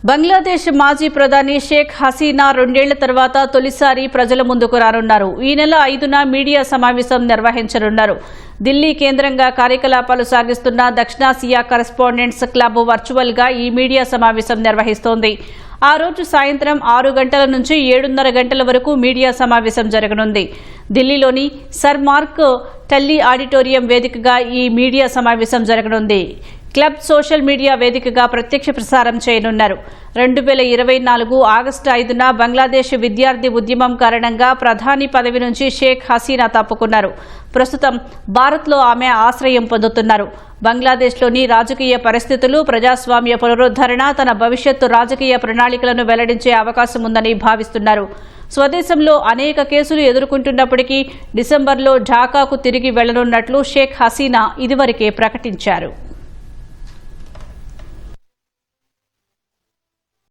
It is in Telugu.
బంగ్లాదేశ్ మాజీ ప్రధాని షేక్ హసీనా 2 ఏళ్ల తర్వాత తొలిసారి ప్రజల ముందుకు రానున్నారు. ఈ నెల 5న మీడియా సమావేశం నిర్వహించనున్నారు. ఢిల్లీ కేంద్రంగా కార్యకలాపాలు సాగిస్తున్న దక్షిణాసియా కరెస్పాండెంట్స్ క్లబ్ వర్చువల్ గా ఈ మీడియా సమావేశం నిర్వహిస్తోంది. ఆ రోజు సాయంత్రం 6 గంటల నుంచి 7:30 గంటల వరకు మీడియా సమావేశం జరగనుంది. ఢిల్లీలోని సర్ మార్క్ టల్లీ ఆడిటోరియం వేదికగా ఈ మీడియా సమావేశం జరగనుంది. క్లబ్ సోషల్ మీడియా వేదికగా ప్రత్యక్ష ప్రసారం చేయనున్నారు. 2024 ఆగస్టు 5న బంగ్లాదేశ్ విద్యార్థి ఉద్యమం కారణంగా ప్రధాని పదవి నుంచి షేక్ హసీనా తప్పుకున్నారు. ప్రస్తుతం భారత్లో ఆమె ఆశ్రయం పొందుతున్నారు. బంగ్లాదేశ్లోని రాజకీయ పరిస్థితులు, ప్రజాస్వామ్య పునరుద్ధరణ, తన భవిష్యత్తు రాజకీయ ప్రణాళికలను వెల్లడించే అవకాశం ఉందని భావిస్తున్నారు. స్వదేశంలో అనేక కేసులు ఎదుర్కొంటున్నప్పటికీ డిసెంబర్లో ఢాకాకు తిరిగి వెళ్లనున్నట్లు షేక్ హసీనా ఇదివరకే ప్రకటించారు.